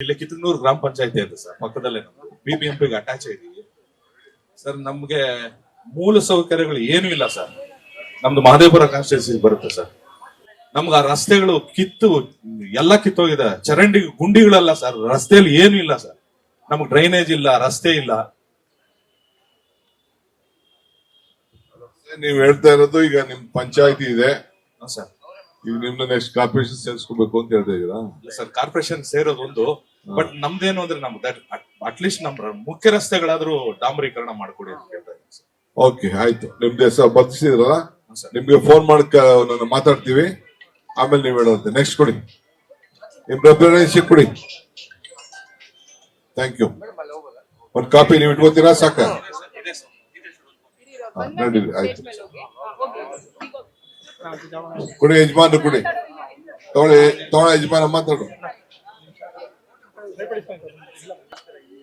ಇಲ್ಲಿ ಕಿತ್ತನೂರು ಗ್ರಾಮ ಪಂಚಾಯತಿ ಇದೆ ಸರ್, ಪಕ್ಕದಲ್ಲೇ BBMP ಅಟ್ಯಾಚ್ ಇದೀವಿ ಸರ್. ನಮ್ಗೆ ಮೂಲ ಸೌಕರ್ಯಗಳು ಏನು ಇಲ್ಲ ಸರ್. ನಮ್ದು ಮಹದೇವಪುರ ಕಾನ್ಸ್ಟಿಟ್ಯೂನ್ಸಿ ಬರುತ್ತೆ ಸರ್. ನಮ್ಗೆ ಆ ರಸ್ತೆಗಳು ಎಲ್ಲ ಕಿತ್ತೋಗಿದೆ. ಚರಂಡಿ ಗುಂಡಿಗಳೆಲ್ಲ ಸರ್, ರಸ್ತೆಯಲ್ಲಿ ಏನು ಇಲ್ಲ ಸರ್. ನಮ್ಗೆ ಡ್ರೈನೇಜ್ ಇಲ್ಲ, ರಸ್ತೆ ಇಲ್ಲ. ನೀವು ಹೇಳ್ತಾ ಇರೋದು ಈಗ ನಿಮ್ ಪಂಚಾಯತಿ ಇದೆ ಸರ್. ಈಗ ನಿಮ್ನ ನೆಕ್ಸ್ಟ್ ಕಾರ್ಪೊರೇಷನ್ ಸೇರಿಸ್ಕೋಬೇಕು ಅಂತ ಹೇಳ್ತಾ ಇದೀರಾ ಸರ್? ಕಾರ್ಪೊರೇಷನ್ ಸೇರೋದು ಒಂದು, ಬಟ್ ನಮ್ದೇನು ಅಂದ್ರೆ ನಮ್ದು ಅಟ್ಲೀಸ್ಟ್ ನಮ್ ಮುಖ್ಯ ರಸ್ತೆಗಳಾದ್ರೂ ಡಾಂಬರೀಕರಣ ಮಾಡ್ಕೊಡಿ ಅಂತ ಕೇಳ್ತಾ ಇದ್ದೀನಿ ಸರ್. ಓಕೆ, ಆಯ್ತು. ನಿಮ್ದು ಹೆಸರು ಬರ್ತಿಸಿದ್ರಲ್ಲ, ನಿಮ್ಗೆ ಫೋನ್ ಮಾಡಿ ಮಾತಾಡ್ತೀವಿ. ಆಮೇಲೆ ನೀವು ಹೇಳೋದು ನೆಕ್ಸ್ಟ್ ಕೊಡಿ, ನಿಮ್ ರೆಪ್ರೆಸೆಂಟೇಷನ್ ಕೊಡಿ. Thank you. ಒಂದು ಕಾಪಿ ನೀವು ಇಟ್ಕೋತೀರಾ? ಸಾಕ ನೋಡಿ, ಆಯ್ತು. ಕೊಡಿ ಯಜಮಾನ್, ಕೊಡಿ. ತಗೊಳ್ಳಿ ಯಜಮಾನ, ಮಾತಾಡು.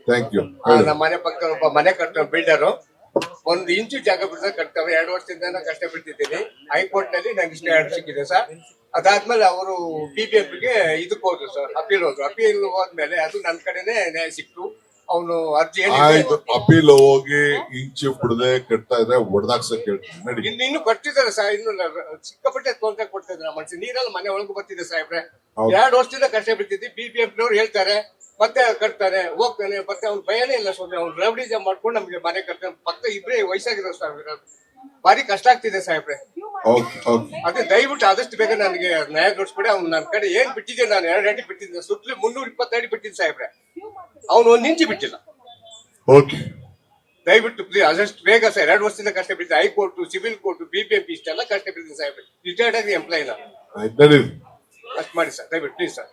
Thank you. ನಮ್ಮ ಮನೆ ಪಕ್ಕ ಒಬ್ಬ ಮನೆ ಕಟ್ಟ ಬಿಲ್ಡರು 1 ಇಂಚು ಜಾಗ ಬಿಡ್ತಾರೆ ಕಟ್ತಾರೆ. 2 ವರ್ಷದಿಂದ ಕಷ್ಟ ಬಿಡ್ತಿದ್ದೀನಿ. ಹೈಕೋರ್ಟ್ ನಲ್ಲಿ ನಂಗೆ ಇಷ್ಟ ಸಿಕ್ಕಿದೆ ಸರ್. ಅದಾದ್ಮೇಲೆ ಅವರು BBMPಗೆ ಇದಕ್ಕೆ ಹೋದ್ರು ಸರ್, ಅಪೀಲ್ ಹೋದ್ರು. ಅಪೀಲ್ ಹೋದ್ಮೇಲೆ ಅದು ನನ್ನ ಕಡೆನೆ ನ್ಯಾಯ ಸಿಕ್ತು. ಅವನು ಅರ್ಜಿ ಆಯ್ತು, ಅಪೀಲ್ ಹೋಗಿ ಇಂಚು ಬಿಡದೆ ಕಟ್ತಾ ಇದ್ರೆ ಹೊಡೆದಾಕ್ಸಕ್ ಹೇಳ್ತೀನಿ ನೋಡಿ. ಇನ್ನು ಕಟ್ತಿದ್ದಾರೆ ಸರ್. ಇನ್ನು ಸಿಕ್ಕಾಪಟ್ಟೆ ತೊಂದರೆ ಕೊಡ್ತಿದ್ರು ಮನುಷ್ಯ. ನೀರಲ್ಲಿ ಮನೆ ಒಳಗೂ ಬರ್ತಿದೆ ಸಾಹೇಬ್ರೆ. 2 ವರ್ಷದಿಂದ ಕಷ್ಟ ಬಿಡ್ತಿದ್ವಿ. BBMPನವ್ರು ಹೇಳ್ತಾರೆ ಮತ್ತೆ ಕಟ್ತಾರೆ, ಹೋಗ್ತಾನೆ, ಮತ್ತೆ ಅವ್ನ ಭಯನೇ ಇಲ್ಲ. ಸುಮ್ಮನೆ ಅವ್ನು ರೌಡಿಜಮ್ ಮಾಡ್ಕೊಂಡು ನಮ್ಗೆ ಮನೆ ಕಟ್ತಾನೆ. ಪಕ್ಕ ಇಬ್ರೇ ವಯಸ್ಸಾಗಿರೋ ಸಾಹೇಬ್ರೆ, ಭಾರಿ ಕಷ್ಟ ಆಗ್ತಿದೆ ಸಾಹೇಬ್ರೆ. ಅದೇ ದಯವಿಟ್ಟು ಆದಷ್ಟು ಬೇಗ ನನಗೆ ನ್ಯಾಯ ಕೊಡಿಸ್ಬಿಡಿ. ಅವ್ನು ನನ್ನ ಕಡೆ ಏನ್ ಬಿಟ್ಟಿದ್ದೆ, ನಾನು 2 ಅಡಿ ಬಿಟ್ಟಿದ್ದೆ, ಸುತ್ತಲೂ 320 ಅಡಿ ಬಿಟ್ಟಿದ್ದೆ ಸಾಹೇಬ್ರೆ. ಅವ್ನು 1 ಇಂಚು ಬಿಟ್ಟಿಲ್ಲ. ಓಕೆ, ದಯವಿಟ್ಟು ಪ್ಲೀಸ್ ಆದಷ್ಟು ಬೇಗ ಸರ್. 2 ವರ್ಷದಿಂದ ಕಷ್ಟ ಬಿಟ್ಟಿದ್ದೆ. ಹೈಕೋರ್ಟ್, ಸಿವಿಲ್ ಕೋರ್ಟ್, BBMP ಇಷ್ಟೆಲ್ಲ ಕಷ್ಟ ಬಿಟ್ಟಿದ್ದೆ ಸಾಹೇಬ್ರೆ. ರಿಟೈರ್ಡ್ ಆಗಿ ಎಂಪ್ಲಾಯ್ ನಾನು. ಆಯ್ತು, ಅಷ್ಟು ಮಾಡಿ ಸರ್, ದಯವಿಟ್ಟು ಪ್ಲೀಸ್ ಸರ್.